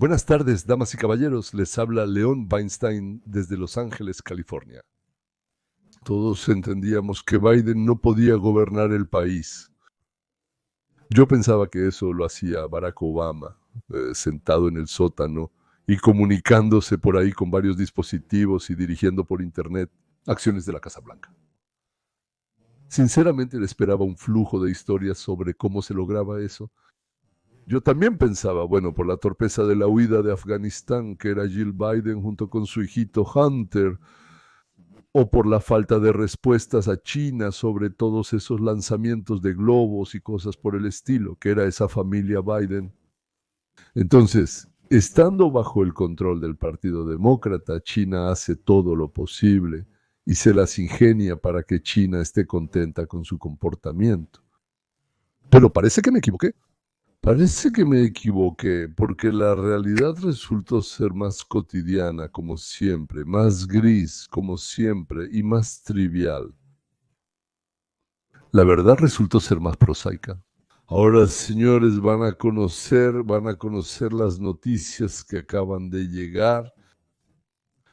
Buenas tardes, damas y caballeros. Les habla León Weinstein desde Los Ángeles, California. Todos entendíamos que Biden no podía gobernar el país. Yo pensaba que eso lo hacía Barack Obama, sentado en el sótano y comunicándose por ahí con varios dispositivos y dirigiendo por internet acciones de la Casa Blanca. Sinceramente le esperaba un flujo de historias sobre cómo se lograba eso. Yo también pensaba, bueno, por la torpeza de la huida de Afganistán, que era Jill Biden junto con su hijito Hunter, o por la falta de respuestas a China sobre todos esos lanzamientos de globos y cosas por el estilo, que era esa familia Biden. Entonces, estando bajo el control del Partido Demócrata, China hace todo lo posible y se las ingenia para que China esté contenta con su comportamiento. Pero parece que me equivoqué. Parece que me equivoqué, porque la realidad resultó ser más cotidiana, como siempre, más gris, como siempre, y más trivial. La verdad resultó ser más prosaica. Ahora, señores, van a conocer las noticias que acaban de llegar.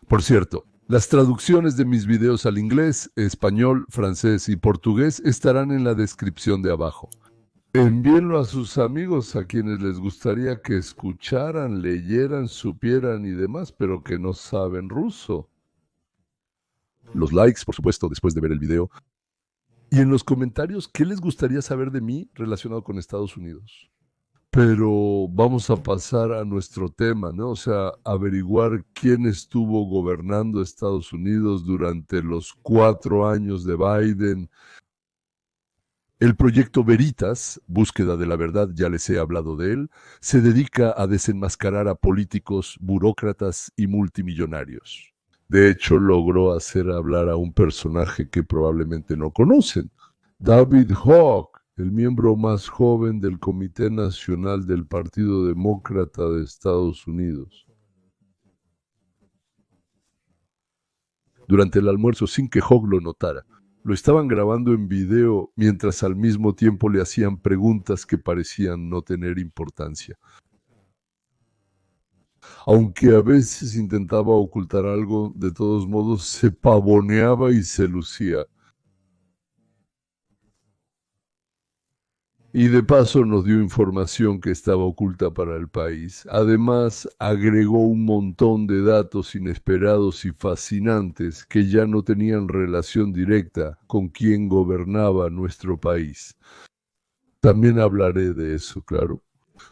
Por cierto, las traducciones de mis videos al inglés, español, francés y portugués estarán en la descripción de abajo. Envíenlo a sus amigos, a quienes les gustaría que escucharan, leyeran, supieran y demás, pero que no saben ruso. Los likes, por supuesto, después de ver el video. Y en los comentarios, ¿qué les gustaría saber de mí relacionado con Estados Unidos? Pero vamos a pasar a nuestro tema, ¿no? O sea, averiguar quién estuvo gobernando Estados Unidos durante los 4 años de Biden. El proyecto Veritas, Búsqueda de la Verdad, ya les he hablado de él, se dedica a desenmascarar a políticos, burócratas y multimillonarios. De hecho, logró hacer hablar a un personaje que probablemente no conocen, David Hogg, el miembro más joven del Comité Nacional del Partido Demócrata de Estados Unidos. Durante el almuerzo, sin que Hogg lo notara, lo estaban grabando en video mientras al mismo tiempo le hacían preguntas que parecían no tener importancia. Aunque a veces intentaba ocultar algo, de todos modos se pavoneaba y se lucía. Y de paso nos dio información que estaba oculta para el país. Además, agregó un montón de datos inesperados y fascinantes que ya no tenían relación directa con quien gobernaba nuestro país. También hablaré de eso, claro.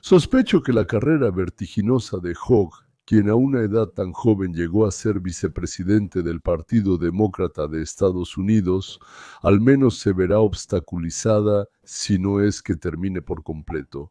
Sospecho que la carrera vertiginosa de Hogg, quien a una edad tan joven llegó a ser vicepresidente del Partido Demócrata de Estados Unidos, al menos se verá obstaculizada si no es que termine por completo.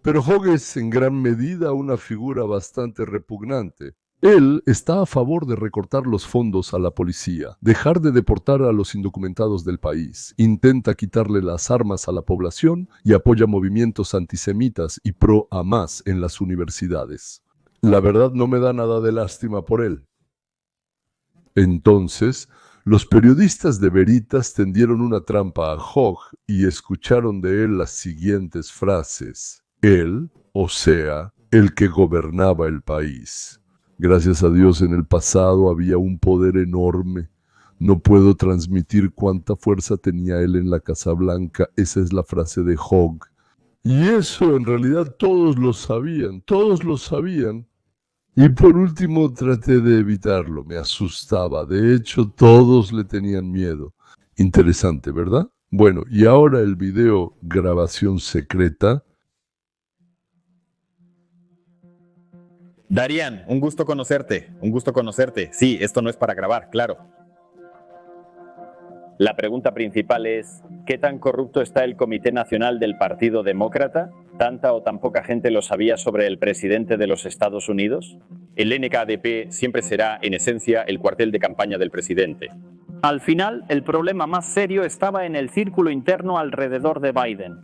Pero Hogg es en gran medida una figura bastante repugnante. Él está a favor de recortar los fondos a la policía, dejar de deportar a los indocumentados del país, intenta quitarle las armas a la población y apoya movimientos antisemitas y pro-Hamás en las universidades. La verdad no me da nada de lástima por él. Entonces, los periodistas de Veritas tendieron una trampa a Hogg y escucharon de él las siguientes frases. Él, o sea, el que gobernaba el país. Gracias a Dios en el pasado había un poder enorme. No puedo transmitir cuánta fuerza tenía él en la Casa Blanca. Esa es la frase de Hogg. Y eso en realidad todos lo sabían, todos lo sabían. Y por último traté de evitarlo, me asustaba. De hecho, todos le tenían miedo. Interesante, ¿verdad? Bueno, y ahora el video grabación secreta. Darían, un gusto conocerte, un gusto conocerte. Sí, esto no es para grabar, claro. La pregunta principal es, ¿qué tan corrupto está el Comité Nacional del Partido Demócrata? ¿Tanta o tan poca gente lo sabía sobre el presidente de los Estados Unidos? El NKDP siempre será, en esencia, el cuartel de campaña del presidente. Al final, el problema más serio estaba en el círculo interno alrededor de Biden.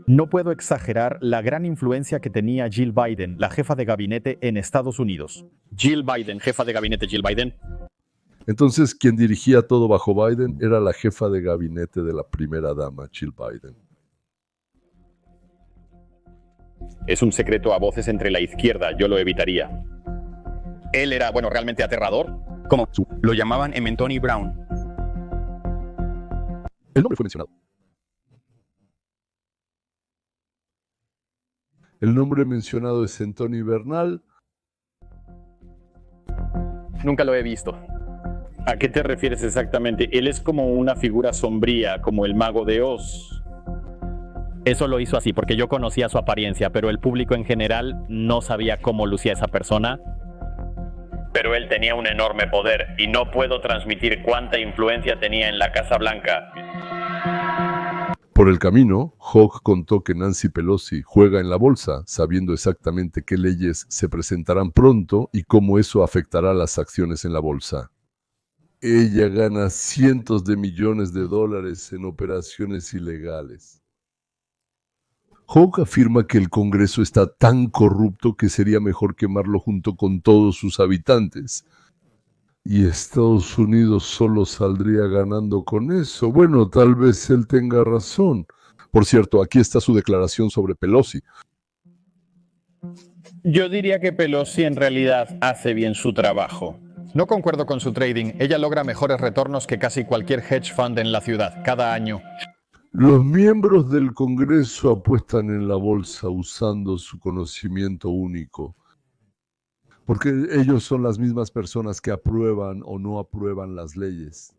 No puedo exagerar la gran influencia que tenía Jill Biden, la jefa de gabinete en Estados Unidos. Jill Biden, jefa de gabinete Jill Biden. Entonces, quien dirigía todo bajo Biden era la jefa de gabinete de la primera dama, Jill Biden. Es un secreto a voces entre la izquierda, yo lo evitaría. Él era, realmente aterrador. Como lo llamaban Tony Brown. El nombre fue mencionado. El nombre mencionado es Anthony Bernal. Nunca lo he visto. ¿A qué te refieres exactamente? Él es como una figura sombría, como el mago de Oz. Eso lo hizo así porque yo conocía su apariencia, pero el público en general no sabía cómo lucía esa persona. Pero él tenía un enorme poder y no puedo transmitir cuánta influencia tenía en la Casa Blanca. Por el camino, Hawk contó que Nancy Pelosi juega en la bolsa, sabiendo exactamente qué leyes se presentarán pronto y cómo eso afectará las acciones en la bolsa. Ella gana cientos de millones de dólares en operaciones ilegales. Hawk afirma que el Congreso está tan corrupto que sería mejor quemarlo junto con todos sus habitantes. Y Estados Unidos solo saldría ganando con eso. Bueno, tal vez él tenga razón. Por cierto, aquí está su declaración sobre Pelosi. Yo diría que Pelosi en realidad hace bien su trabajo. No concuerdo con su trading. Ella logra mejores retornos que casi cualquier hedge fund en la ciudad, cada año. Los miembros del Congreso apuestan en la bolsa usando su conocimiento único. Porque ellos son las mismas personas que aprueban o no aprueban las leyes.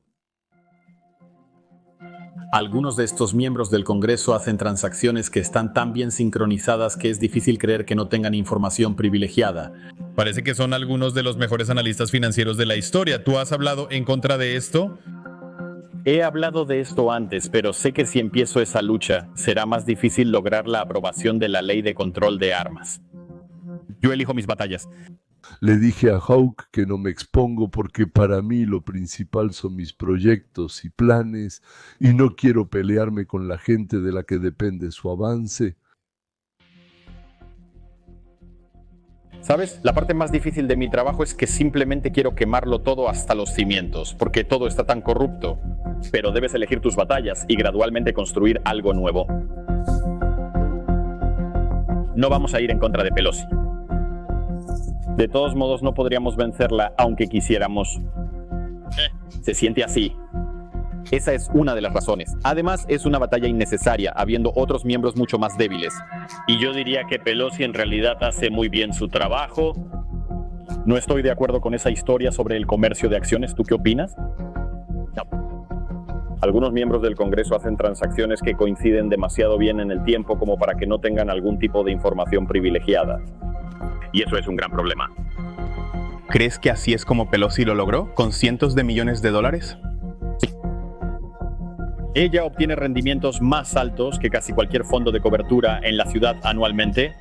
Algunos de estos miembros del Congreso hacen transacciones que están tan bien sincronizadas que es difícil creer que no tengan información privilegiada. Parece que son algunos de los mejores analistas financieros de la historia. ¿Tú has hablado en contra de esto? He hablado de esto antes, pero sé que si empiezo esa lucha, será más difícil lograr la aprobación de la ley de control de armas. Yo elijo mis batallas. Le dije a Hawk que no me expongo porque para mí lo principal son mis proyectos y planes y no quiero pelearme con la gente de la que depende su avance. ¿Sabes? La parte más difícil de mi trabajo es que simplemente quiero quemarlo todo hasta los cimientos, porque todo está tan corrupto. Pero debes elegir tus batallas y gradualmente construir algo nuevo. No vamos a ir en contra de Pelosi. De todos modos, no podríamos vencerla aunque quisiéramos. Se siente así. Esa es una de las razones. Además, es una batalla innecesaria, habiendo otros miembros mucho más débiles. Y yo diría que Pelosi en realidad hace muy bien su trabajo. No estoy de acuerdo con esa historia sobre el comercio de acciones. ¿Tú qué opinas? No. Algunos miembros del Congreso hacen transacciones que coinciden demasiado bien en el tiempo como para que no tengan algún tipo de información privilegiada. Y eso es un gran problema. ¿Crees que así es como Pelosi lo logró? ¿Con cientos de millones de dólares? Ella obtiene rendimientos más altos que casi cualquier fondo de cobertura en la ciudad anualmente.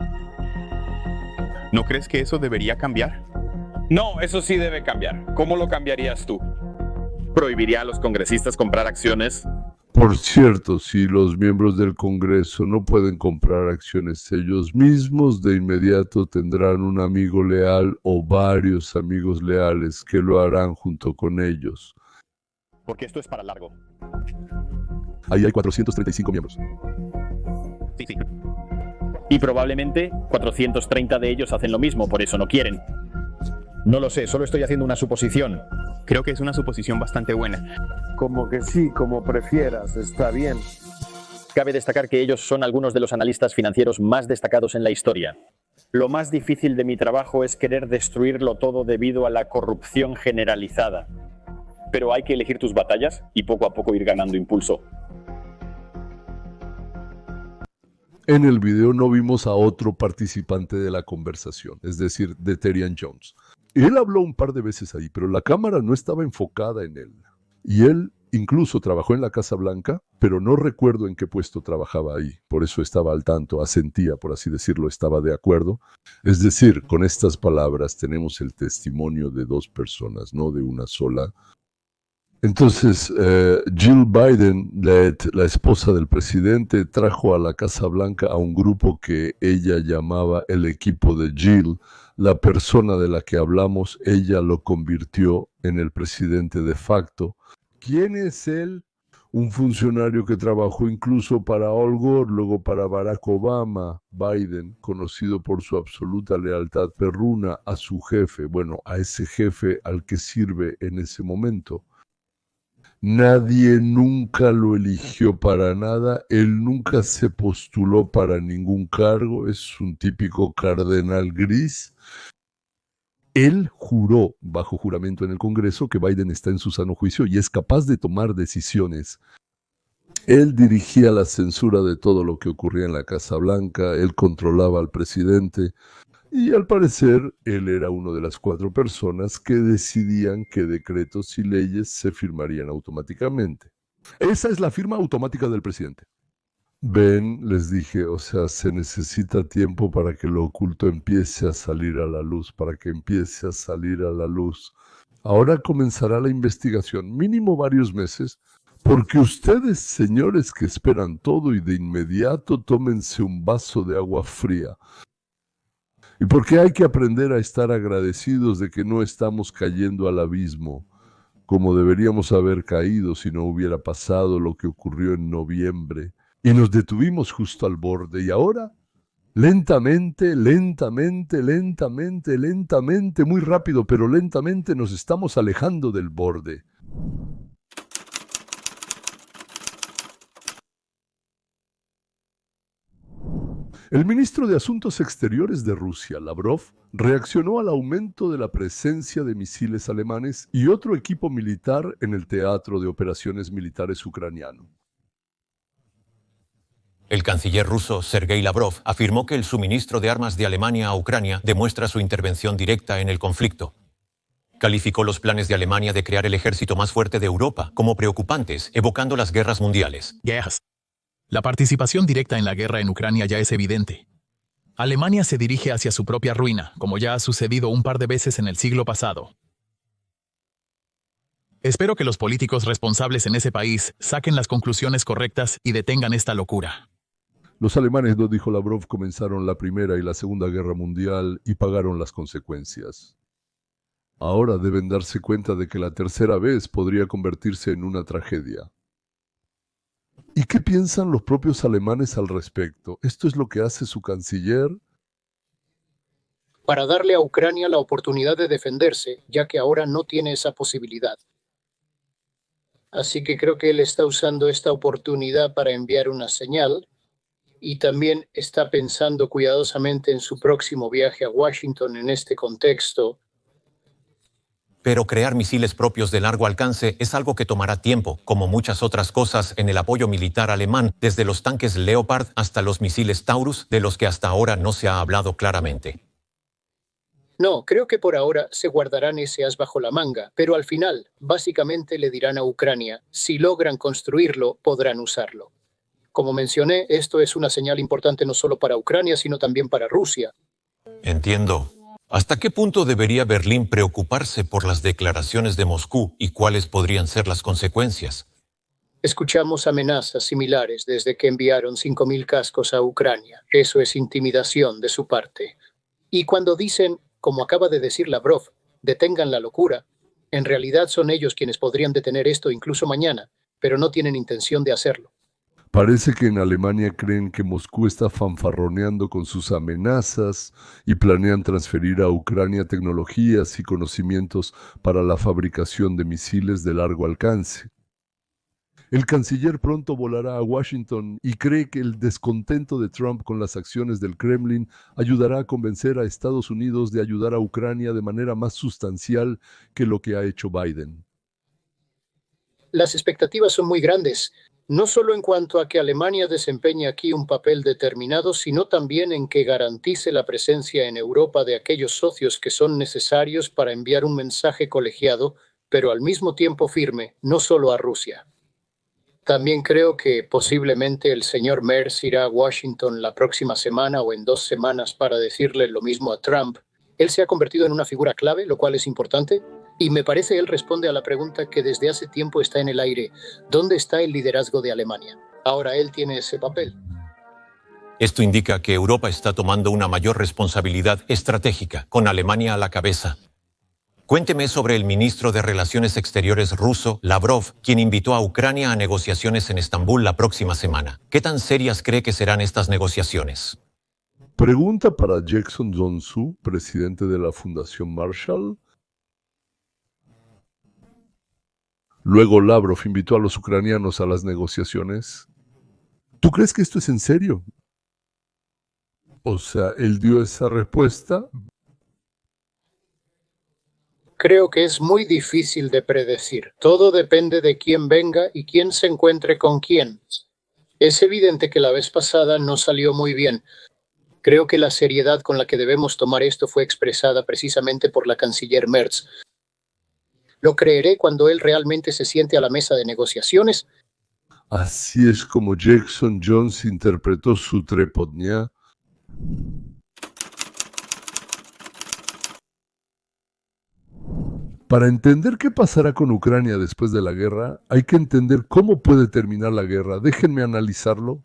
¿No crees que eso debería cambiar? No, eso sí debe cambiar. ¿Cómo lo cambiarías tú? Prohibiría a los congresistas comprar acciones. Por cierto, si los miembros del Congreso no pueden comprar acciones ellos mismos, de inmediato tendrán un amigo leal o varios amigos leales que lo harán junto con ellos. Porque esto es para largo. Ahí hay 435 miembros. Sí. Y probablemente 430 de ellos hacen lo mismo, por eso no quieren. No lo sé, solo estoy haciendo una suposición. Creo que es una suposición bastante buena. Como que sí, como prefieras, está bien. Cabe destacar que ellos son algunos de los analistas financieros más destacados en la historia. Lo más difícil de mi trabajo es querer destruirlo todo debido a la corrupción generalizada. Pero hay que elegir tus batallas y poco a poco ir ganando impulso. En el video no vimos a otro participante de la conversación, es decir, de Terian Jones. Él habló un par de veces ahí, pero la cámara no estaba enfocada en él. Y él incluso trabajó en la Casa Blanca, pero no recuerdo en qué puesto trabajaba ahí. Por eso estaba al tanto, asentía, por así decirlo, estaba de acuerdo. Es decir, con estas palabras tenemos el testimonio de dos personas, no de una sola. Entonces, Jill Biden, la esposa del presidente, trajo a la Casa Blanca a un grupo que ella llamaba el equipo de Jill. La persona de la que hablamos, ella lo convirtió en el presidente de facto. ¿Quién es él? un funcionario que trabajó incluso para Al Gore, luego para Barack Obama, Biden, conocido por su absoluta lealtad perruna a su jefe, bueno, a ese jefe al que sirve en ese momento. Nadie nunca lo eligió para nada, él nunca se postuló para ningún cargo, es un típico cardenal gris. Él juró bajo juramento en el Congreso que Biden está en su sano juicio y es capaz de tomar decisiones. Él dirigía la censura de todo lo que ocurría en la Casa Blanca, él controlaba al presidente y al parecer él era una de las 4 personas que decidían qué decretos y leyes se firmarían automáticamente. Esa es la firma automática del presidente. Ven, les dije, o sea, se necesita tiempo para que lo oculto empiece a salir a la luz, para que empiece a salir a la luz. Ahora comenzará la investigación, mínimo varios meses, porque ustedes, señores que esperan todo y de inmediato, tómense un vaso de agua fría. Y porque hay que aprender a estar agradecidos de que no estamos cayendo al abismo, como deberíamos haber caído si no hubiera pasado lo que ocurrió en noviembre. Y nos detuvimos justo al borde y ahora, lentamente, muy rápido, pero lentamente nos estamos alejando del borde. El ministro de Asuntos Exteriores de Rusia, Lavrov, reaccionó al aumento de la presencia de misiles alemanes y otro equipo militar en el teatro de operaciones militares ucraniano. El canciller ruso Sergei Lavrov afirmó que el suministro de armas de Alemania a Ucrania demuestra su intervención directa en el conflicto. Calificó los planes de Alemania de crear el ejército más fuerte de Europa como preocupantes, evocando las guerras mundiales. La participación directa en la guerra en Ucrania ya es evidente. Alemania se dirige hacia su propia ruina, como ya ha sucedido un par de veces en el siglo pasado. Espero que los políticos responsables en ese país saquen las conclusiones correctas y detengan esta locura. Los alemanes, nos dijo Lavrov, comenzaron la Primera y la Segunda Guerra Mundial y pagaron las consecuencias. Ahora deben darse cuenta de que la tercera vez podría convertirse en una tragedia. ¿Y qué piensan los propios alemanes al respecto? ¿Esto es lo que hace su canciller? Para darle a Ucrania la oportunidad de defenderse, ya que ahora no tiene esa posibilidad. Así que creo que él está usando esta oportunidad para enviar una señal y también está pensando cuidadosamente en su próximo viaje a Washington en este contexto. Pero crear misiles propios de largo alcance es algo que tomará tiempo, como muchas otras cosas en el apoyo militar alemán, desde los tanques Leopard hasta los misiles Taurus, de los que hasta ahora no se ha hablado claramente. No, creo que por ahora se guardarán ese as bajo la manga, pero al final, básicamente le dirán a Ucrania, si logran construirlo, podrán usarlo. Como mencioné, esto es una señal importante no solo para Ucrania, sino también para Rusia. Entiendo. ¿Hasta qué punto debería Berlín preocuparse por las declaraciones de Moscú y cuáles podrían ser las consecuencias? Escuchamos amenazas similares desde que enviaron 5.000 cascos a Ucrania. Eso es intimidación de su parte. Y cuando dicen, como acaba de decir Lavrov, detengan la locura, en realidad son ellos quienes podrían detener esto incluso mañana, pero no tienen intención de hacerlo. Parece que en Alemania creen que Moscú está fanfarroneando con sus amenazas y planean transferir a Ucrania tecnologías y conocimientos para la fabricación de misiles de largo alcance. El canciller pronto volará a Washington y cree que el descontento de Trump con las acciones del Kremlin ayudará a convencer a Estados Unidos de ayudar a Ucrania de manera más sustancial que lo que ha hecho Biden. Las expectativas son muy grandes, no solo en cuanto a que Alemania desempeñe aquí un papel determinado, sino también en que garantice la presencia en Europa de aquellos socios que son necesarios para enviar un mensaje colegiado, pero al mismo tiempo firme, no solo a Rusia. También creo que posiblemente el señor Merz irá a Washington la próxima semana o en 2 semanas para decirle lo mismo a Trump. Él se ha convertido en una figura clave, lo cual es importante. Y me parece él responde a la pregunta que desde hace tiempo está en el aire. ¿Dónde está el liderazgo de Alemania? Ahora él tiene ese papel. Esto indica que Europa está tomando una mayor responsabilidad estratégica, con Alemania a la cabeza. Cuénteme sobre el ministro de Relaciones Exteriores ruso, Lavrov, quien invitó a Ucrania a negociaciones en Estambul la próxima semana. ¿Qué tan serias cree que serán estas negociaciones? Pregunta para Jackson Zhonsu, presidente de la Fundación Marshall. Luego Lavrov invitó a los ucranianos a las negociaciones. ¿Tú crees que esto es en serio? O sea, él dio esa respuesta. Creo que es muy difícil de predecir. Todo depende de quién venga y quién se encuentre con quién. Es evidente que la vez pasada no salió muy bien. Creo que la seriedad con la que debemos tomar esto fue expresada precisamente por la canciller Merz. Lo creeré cuando él realmente se siente a la mesa de negociaciones. Así es como Jackson Jones interpretó su trepodnia. Para entender qué pasará con Ucrania después de la guerra, hay que entender cómo puede terminar la guerra. Déjenme analizarlo.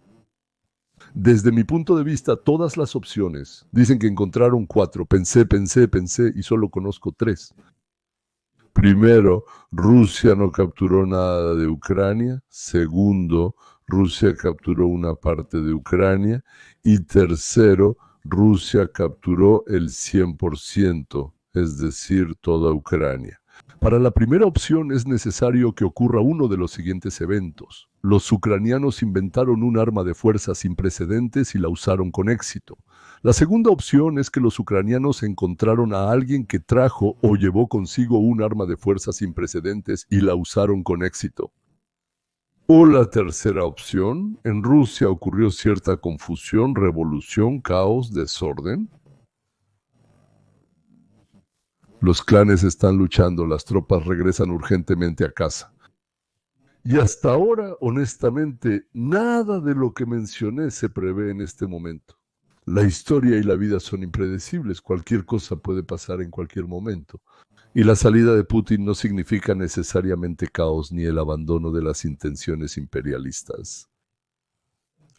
Desde mi punto de vista, todas las opciones. Dicen que encontraron 4. Pensé y solo conozco 3. Primero, Rusia no capturó nada de Ucrania. Segundo, Rusia capturó una parte de Ucrania. Y tercero, Rusia capturó el 100%, es decir, toda Ucrania. Para la primera opción es necesario que ocurra uno de los siguientes eventos. Los ucranianos inventaron un arma de fuerza sin precedentes y la usaron con éxito. La segunda opción es que los ucranianos encontraron a alguien que trajo o llevó consigo un arma de fuerza sin precedentes y la usaron con éxito. O la tercera opción, en Rusia ocurrió cierta confusión, revolución, caos, desorden. Los clanes están luchando, las tropas regresan urgentemente a casa. Y hasta ahora, honestamente, nada de lo que mencioné se prevé en este momento. La historia y la vida son impredecibles, cualquier cosa puede pasar en cualquier momento. Y la salida de Putin no significa necesariamente caos ni el abandono de las intenciones imperialistas.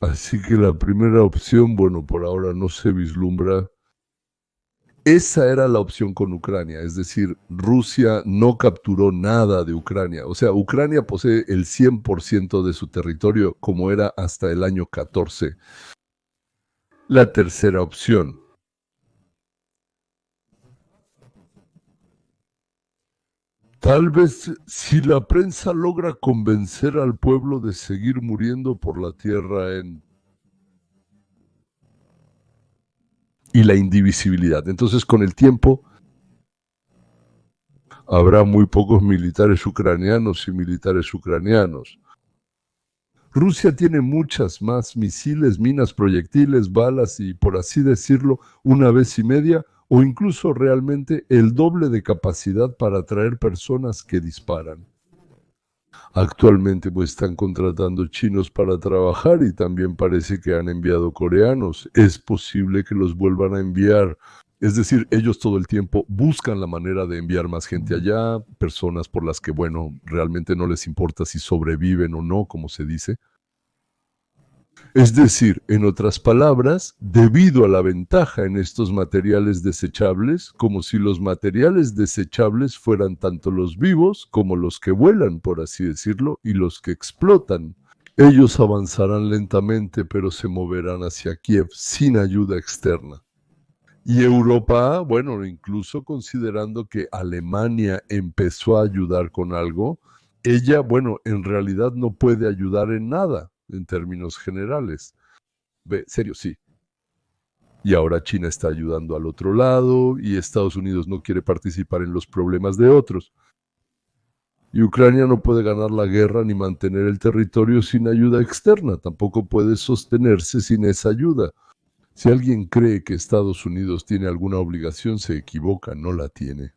Así que la primera opción, bueno, por ahora no se vislumbra. Esa era la opción con Ucrania, es decir, Rusia no capturó nada de Ucrania. O sea, Ucrania posee el 100% de su territorio como era hasta el año 14. La tercera opción. Tal vez si la prensa logra convencer al pueblo de seguir muriendo por la tierra y la indivisibilidad. Entonces, con el tiempo, habrá muy pocos militares ucranianos y militares ucranianos. Rusia tiene muchas más misiles, minas, proyectiles, balas y, por así decirlo, 1,5 veces o incluso realmente el doble de capacidad para atraer personas que disparan. Actualmente pues están contratando chinos para trabajar y también parece que han enviado coreanos. Es posible que los vuelvan a enviar. Es decir, ellos todo el tiempo buscan la manera de enviar más gente allá, personas por las que, bueno, realmente no les importa si sobreviven o no, como se dice. Es decir, en otras palabras, debido a la ventaja en estos materiales desechables, como si los materiales desechables fueran tanto los vivos como los que vuelan, por así decirlo, y los que explotan. Ellos avanzarán lentamente, pero se moverán hacia Kiev sin ayuda externa. Y Europa, bueno, incluso considerando que Alemania empezó a ayudar con algo, ella, bueno, en realidad no puede ayudar en nada. En términos generales. Serio, sí. Y ahora China está ayudando al otro lado y Estados Unidos no quiere participar en los problemas de otros. Y Ucrania no puede ganar la guerra ni mantener el territorio sin ayuda externa. Tampoco puede sostenerse sin esa ayuda. Si alguien cree que Estados Unidos tiene alguna obligación, se equivoca, no la tiene.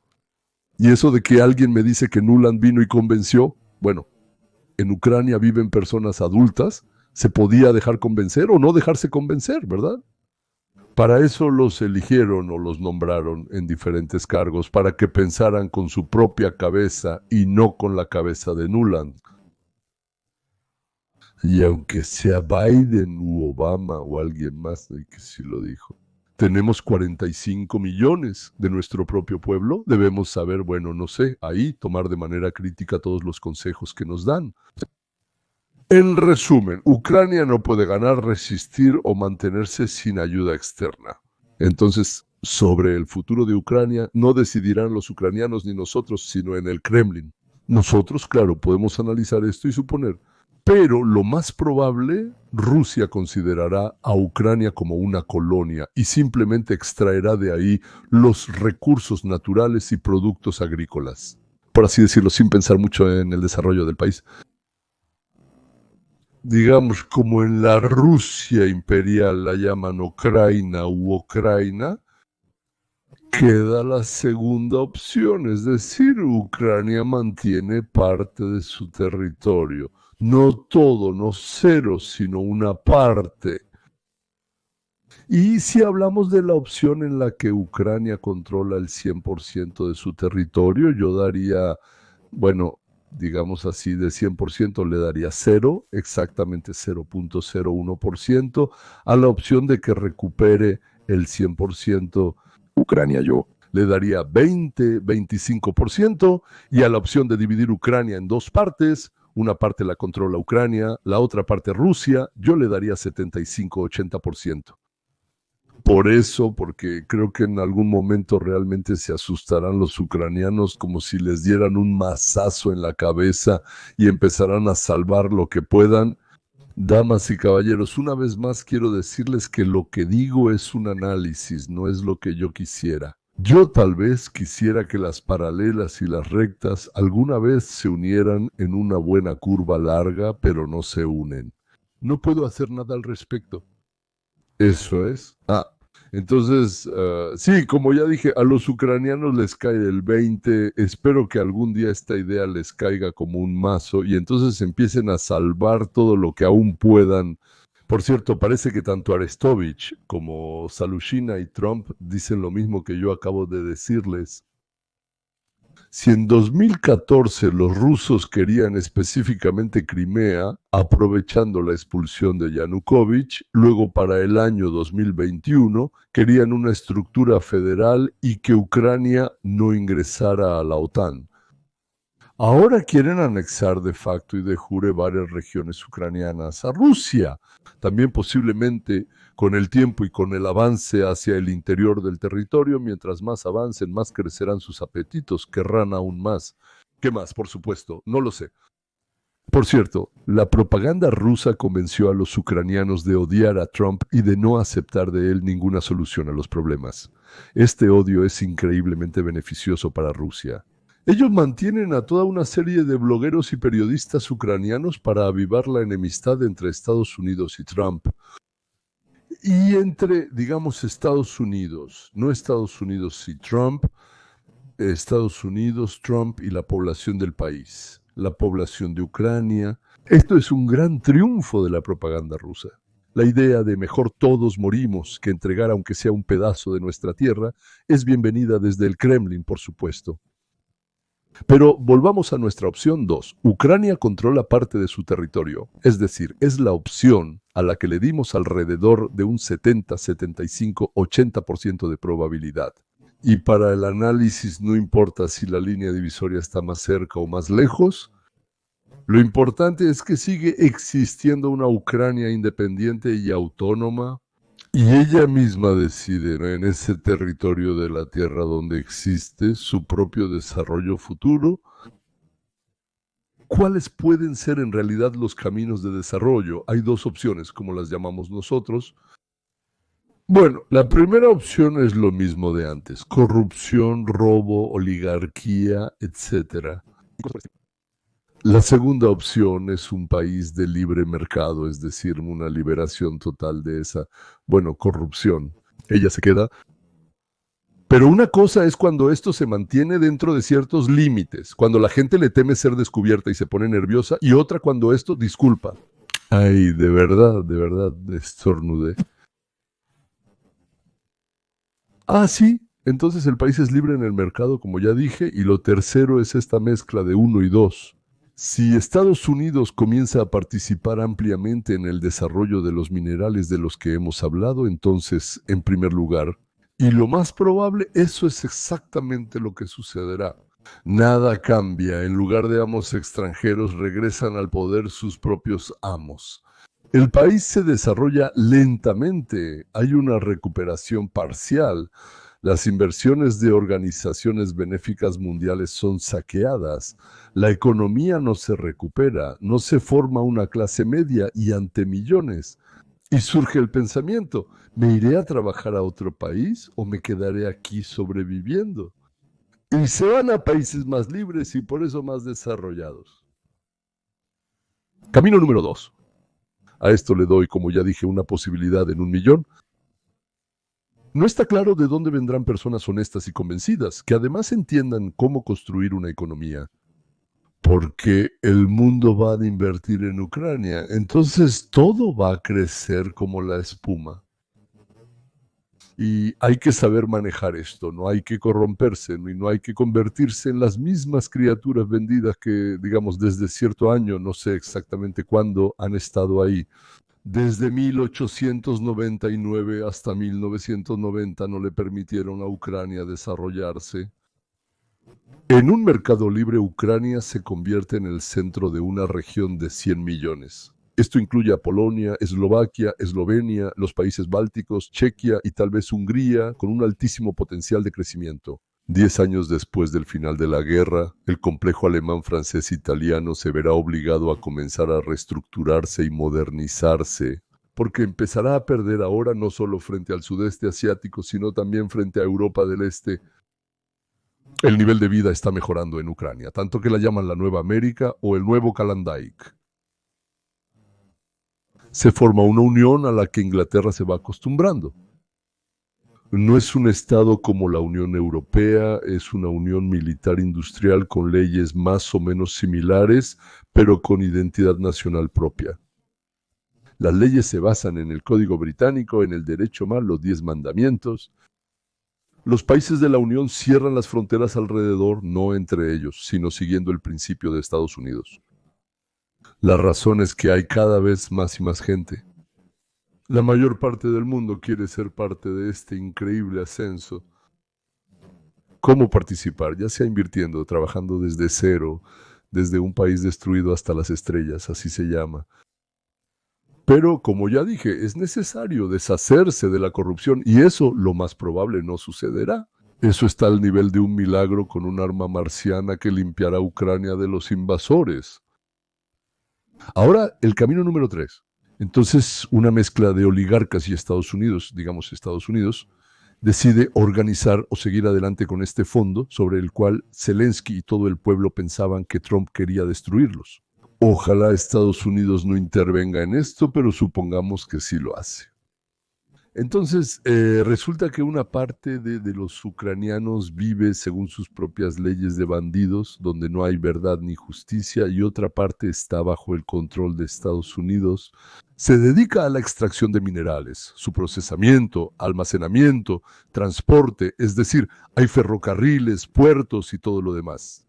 Y eso de que alguien me dice que Nuland vino y convenció, bueno, en Ucrania viven personas adultas, se podía dejar convencer o no dejarse convencer, ¿verdad? Para eso los eligieron o los nombraron en diferentes cargos, para que pensaran con su propia cabeza y no con la cabeza de Nuland. Y aunque sea Biden u Obama o alguien más, que sí lo dijo, Tenemos 45 millones de nuestro propio pueblo. Debemos saber, bueno, no sé, ahí tomar de manera crítica todos los consejos que nos dan. En resumen, Ucrania no puede ganar, resistir o mantenerse sin ayuda externa. Entonces, sobre el futuro de Ucrania no decidirán los ucranianos ni nosotros, sino en el Kremlin. Nosotros, claro, podemos analizar esto y suponer, pero lo más probable, Rusia considerará a Ucrania como una colonia y simplemente extraerá de ahí los recursos naturales y productos agrícolas, por así decirlo, sin pensar mucho en el desarrollo del país. Digamos, como en la Rusia imperial la llaman Ucraina u Ucraina, queda la segunda opción, es decir, Ucrania mantiene parte de su territorio. No todo, no cero, sino una parte. Y si hablamos de la opción en la que Ucrania controla el 100% de su territorio, yo daría, bueno, digamos así, de 100% le daría 0, exactamente 0.01%, a la opción de que recupere el 100% Ucrania. Yo le daría 25%, y a la opción de dividir Ucrania en dos partes, una parte la controla Ucrania, la otra parte Rusia, yo le daría 75-80%. Por eso, porque creo que en algún momento realmente se asustarán los ucranianos como si les dieran un mazazo en la cabeza y empezarán a salvar lo que puedan. Damas y caballeros, una vez más quiero decirles que lo que digo es un análisis, no es lo que yo quisiera. Yo tal vez quisiera que las paralelas y las rectas alguna vez se unieran en una buena curva larga, pero no se unen. No puedo hacer nada al respecto. Eso es. Entonces, sí, como ya dije, a los ucranianos les cae el 20, espero que algún día esta idea les caiga como un mazo y entonces empiecen a salvar todo lo que aún puedan. Por cierto, parece que tanto Arestovich como Salushina y Trump dicen lo mismo que yo acabo de decirles. Si en 2014 los rusos querían específicamente Crimea, aprovechando la expulsión de Yanukovych, luego para el año 2021 querían una estructura federal y que Ucrania no ingresara a la OTAN. Ahora quieren anexar de facto y de jure varias regiones ucranianas a Rusia. También posiblemente con el tiempo y con el avance hacia el interior del territorio, mientras más avancen, más crecerán sus apetitos, querrán aún más. ¿Qué más? Por supuesto, no lo sé. Por cierto, la propaganda rusa convenció a los ucranianos de odiar a Trump y de no aceptar de él ninguna solución a los problemas. Este odio es increíblemente beneficioso para Rusia. Ellos mantienen a toda una serie de blogueros y periodistas ucranianos para avivar la enemistad entre Estados Unidos y Trump. Y entre, digamos, Estados Unidos, no Estados Unidos y Trump, Estados Unidos, Trump y la población del país, la población de Ucrania. Esto es un gran triunfo de la propaganda rusa. La idea de mejor todos morimos que entregar aunque sea un pedazo de nuestra tierra es bienvenida desde el Kremlin, por supuesto. Pero volvamos a nuestra opción 2. Ucrania controla parte de su territorio, es decir, es la opción a la que le dimos alrededor de un 70, 75, 80% de probabilidad. Y para el análisis no importa si la línea divisoria está más cerca o más lejos, lo importante es que sigue existiendo una Ucrania independiente y autónoma, y ella misma decide, ¿no?, en ese territorio de la tierra donde existe su propio desarrollo futuro, cuáles pueden ser en realidad los caminos de desarrollo. Hay dos opciones, como las llamamos nosotros. Bueno, la primera opción es lo mismo de antes: corrupción, robo, oligarquía, etc. La segunda opción es un país de libre mercado, es decir, una liberación total de esa, corrupción. Ella se queda. Pero una cosa es cuando esto se mantiene dentro de ciertos límites, cuando la gente le teme ser descubierta y se pone nerviosa, y otra cuando esto, disculpa. Ay, de verdad, estornudé. Sí, entonces el país es libre en el mercado, como ya dije, y lo tercero es esta mezcla de 1 y 2. Si Estados Unidos comienza a participar ampliamente en el desarrollo de los minerales de los que hemos hablado, entonces, en primer lugar, y lo más probable, eso es exactamente lo que sucederá. Nada cambia. En lugar de amos extranjeros, regresan al poder sus propios amos. El país se desarrolla lentamente. Hay una recuperación parcial. Las inversiones de organizaciones benéficas mundiales son saqueadas. La economía no se recupera. No se forma una clase media y ante millones. Y surge el pensamiento, ¿me iré a trabajar a otro país o me quedaré aquí sobreviviendo? Y se van a países más libres y por eso más desarrollados. Camino número 2. A esto le doy, como ya dije, una posibilidad en 1 millón. No está claro de dónde vendrán personas honestas y convencidas, que además entiendan cómo construir una economía. Porque el mundo va a invertir en Ucrania, entonces todo va a crecer como la espuma. Y hay que saber manejar esto, no hay que corromperse, y no hay que convertirse en las mismas criaturas vendidas que, digamos, desde cierto año, no sé exactamente cuándo, han estado ahí. Desde 1899 hasta 1990 no le permitieron a Ucrania desarrollarse. En un mercado libre, Ucrania se convierte en el centro de una región de 100 millones. Esto incluye a Polonia, Eslovaquia, Eslovenia, los países bálticos, Chequia y tal vez Hungría, con un altísimo potencial de crecimiento. 10 años después del final de la guerra, el complejo alemán, francés e italiano se verá obligado a comenzar a reestructurarse y modernizarse, porque empezará a perder ahora no solo frente al sudeste asiático, sino también frente a Europa del Este. El nivel de vida está mejorando en Ucrania, tanto que la llaman la Nueva América o el Nuevo Klondike. Se forma una unión a la que Inglaterra se va acostumbrando. No es un estado como la Unión Europea, es una unión militar industrial con leyes más o menos similares, pero con identidad nacional propia. Las leyes se basan en el Código Británico, en el derecho más, los 10 mandamientos. Los países de la Unión cierran las fronteras alrededor, no entre ellos, sino siguiendo el principio de Estados Unidos. La razón es que hay cada vez más y más gente. La mayor parte del mundo quiere ser parte de este increíble ascenso. ¿Cómo participar? Ya sea invirtiendo, trabajando desde cero, desde un país destruido hasta las estrellas, así se llama. Pero, como ya dije, es necesario deshacerse de la corrupción y eso, lo más probable, no sucederá. Eso está al nivel de un milagro con un arma marciana que limpiará Ucrania de los invasores. Ahora, el camino número 3. Entonces, una mezcla de oligarcas y Estados Unidos, digamos Estados Unidos, decide organizar o seguir adelante con este fondo sobre el cual Zelensky y todo el pueblo pensaban que Trump quería destruirlos. Ojalá Estados Unidos no intervenga en esto, pero supongamos que sí lo hace. Entonces, resulta que una parte de los ucranianos vive según sus propias leyes de bandidos, donde no hay verdad ni justicia, y otra parte está bajo el control de Estados Unidos. Se dedica a la extracción de minerales, su procesamiento, almacenamiento, transporte, es decir, hay ferrocarriles, puertos y todo lo demás.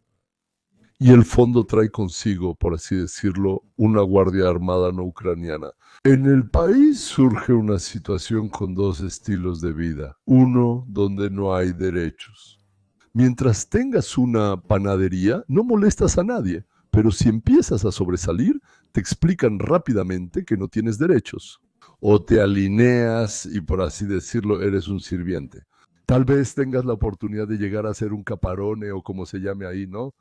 Y el fondo trae consigo, por así decirlo, una guardia armada no ucraniana. En el país surge una situación con 2 estilos de vida. Uno donde no hay derechos. Mientras tengas una panadería, no molestas a nadie, pero si empiezas a sobresalir, te explican rápidamente que no tienes derechos. O te alineas y, por así decirlo, eres un sirviente. Tal vez tengas la oportunidad de llegar a ser un caparone o como se llame ahí, ¿no?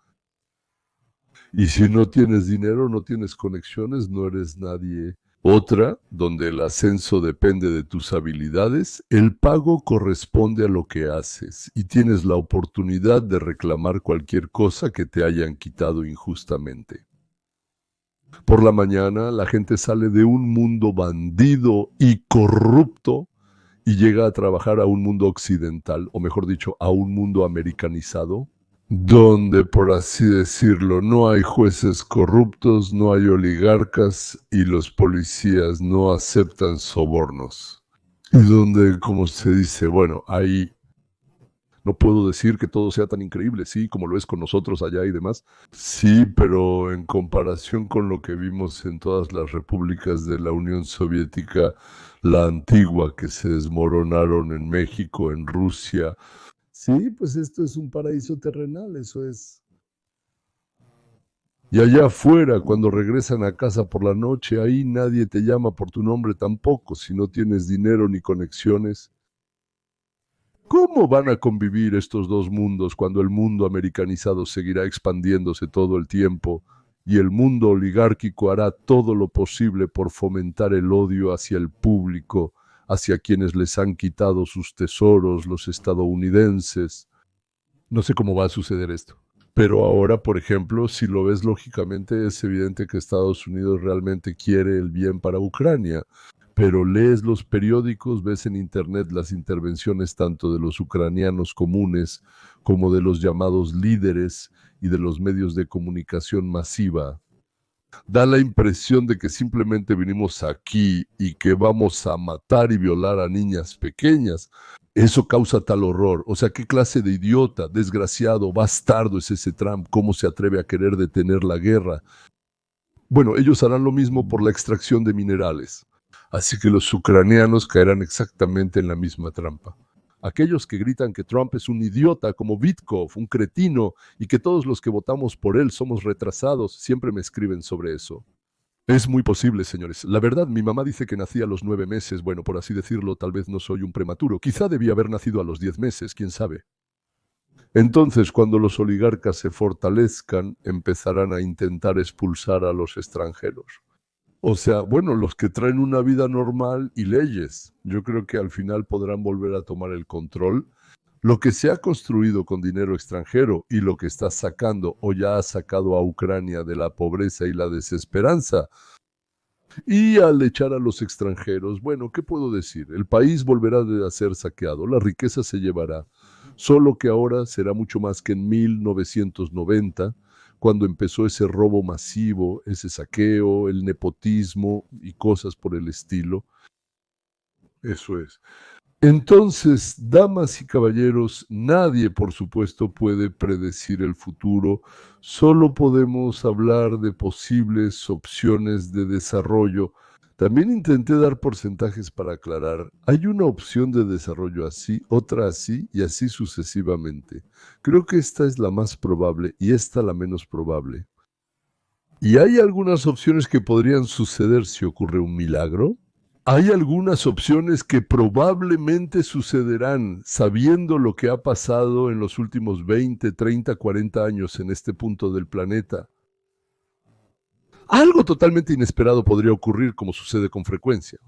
Y si no tienes dinero, no tienes conexiones, no eres nadie. Otra, donde el ascenso depende de tus habilidades, el pago corresponde a lo que haces y tienes la oportunidad de reclamar cualquier cosa que te hayan quitado injustamente. Por la mañana, la gente sale de un mundo bandido y corrupto y llega a trabajar a un mundo occidental, o mejor dicho, a un mundo americanizado, donde, por así decirlo, no hay jueces corruptos, no hay oligarcas y los policías no aceptan sobornos. Y donde, como se dice, bueno, ahí No puedo decir que todo sea tan increíble, sí, como lo es con nosotros allá y demás. Sí, pero en comparación con lo que vimos en todas las repúblicas de la Unión Soviética, la antigua, que se desmoronaron en México, en Rusia. Sí, pues esto es un paraíso terrenal, eso es. Y allá afuera, cuando regresan a casa por la noche, ahí nadie te llama por tu nombre tampoco, si no tienes dinero ni conexiones. ¿Cómo van a convivir estos dos mundos cuando el mundo americanizado seguirá expandiéndose todo el tiempo y el mundo oligárquico hará todo lo posible por fomentar el odio hacia el público, hacia quienes les han quitado sus tesoros, los estadounidenses? No sé cómo va a suceder esto. Pero ahora, por ejemplo, si lo ves lógicamente, es evidente que Estados Unidos realmente quiere el bien para Ucrania. Pero lees los periódicos, ves en internet las intervenciones tanto de los ucranianos comunes como de los llamados líderes y de los medios de comunicación masiva. Da la impresión de que simplemente vinimos aquí y que vamos a matar y violar a niñas pequeñas. Eso causa tal horror. O sea, ¿qué clase de idiota, desgraciado, bastardo es ese Trump? ¿Cómo se atreve a querer detener la guerra? Bueno, ellos harán lo mismo por la extracción de minerales. Así que los ucranianos caerán exactamente en la misma trampa. Aquellos que gritan que Trump es un idiota como Vitkov, un cretino, y que todos los que votamos por él somos retrasados, siempre me escriben sobre eso. Es muy posible, señores. La verdad, mi mamá dice que nací a los 9 meses. Bueno, por así decirlo, tal vez no soy un prematuro. Quizá debía haber nacido a los 10 meses, quién sabe. Entonces, cuando los oligarcas se fortalezcan, empezarán a intentar expulsar a los extranjeros. O sea, bueno, los que traen una vida normal y leyes, yo creo que al final podrán volver a tomar el control. Lo que se ha construido con dinero extranjero y lo que está sacando o ya ha sacado a Ucrania de la pobreza y la desesperanza. Y al echar a los extranjeros, bueno, ¿qué puedo decir? El país volverá a ser saqueado, la riqueza se llevará. Solo que ahora será mucho más que en 1990, cuando empezó ese robo masivo, ese saqueo, el nepotismo y cosas por el estilo. Eso es. Entonces, damas y caballeros, nadie, por supuesto, puede predecir el futuro. Solo podemos hablar de posibles opciones de desarrollo. También intenté dar porcentajes para aclarar. Hay una opción de desarrollo así, otra así y así sucesivamente. Creo que esta es la más probable y esta la menos probable. ¿Y hay algunas opciones que podrían suceder si ocurre un milagro? Hay algunas opciones que probablemente sucederán sabiendo lo que ha pasado en los últimos 20, 30, 40 años en este punto del planeta. Algo totalmente inesperado podría ocurrir, como sucede con frecuencia.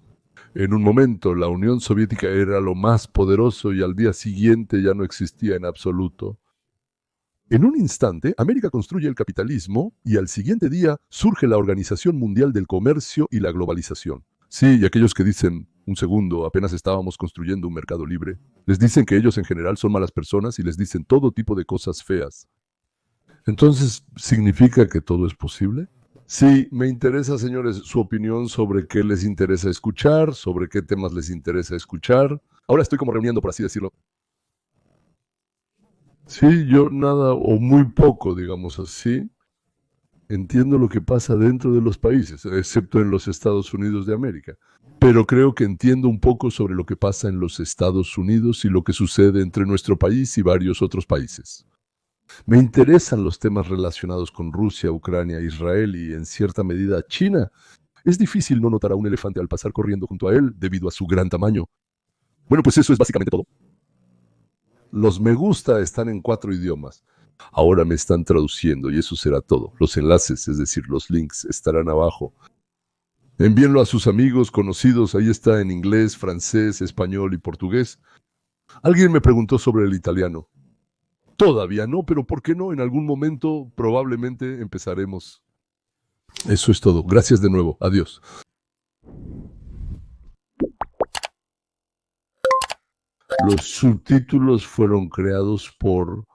En un momento, la Unión Soviética era lo más poderoso y al día siguiente ya no existía en absoluto. En un instante, América construye el capitalismo y al siguiente día surge la Organización Mundial del Comercio y la globalización. Sí, y aquellos que dicen, un segundo, apenas estábamos construyendo un mercado libre, les dicen que ellos en general son malas personas y les dicen todo tipo de cosas feas. Entonces, ¿significa que todo es posible? Sí, me interesa, señores, su opinión sobre qué les interesa escuchar, sobre qué temas les interesa escuchar. Ahora estoy como reuniendo, por así decirlo. Sí, yo nada o muy poco, digamos así. Entiendo lo que pasa dentro de los países, excepto en los Estados Unidos de América. Pero creo que entiendo un poco sobre lo que pasa en los Estados Unidos y lo que sucede entre nuestro país y varios otros países. Me interesan los temas relacionados con Rusia, Ucrania, Israel y, en cierta medida, China. Es difícil no notar a un elefante al pasar corriendo junto a él debido a su gran tamaño. Bueno, pues eso es básicamente todo. Los me gusta están en 4 idiomas. Ahora me están traduciendo y eso será todo. Los enlaces, es decir, los links, estarán abajo. Envíenlo a sus amigos, conocidos. Ahí está en inglés, francés, español y portugués. Alguien me preguntó sobre el italiano. Todavía no, pero ¿por qué no? En algún momento probablemente empezaremos. Eso es todo. Gracias de nuevo. Adiós. Los subtítulos fueron creados por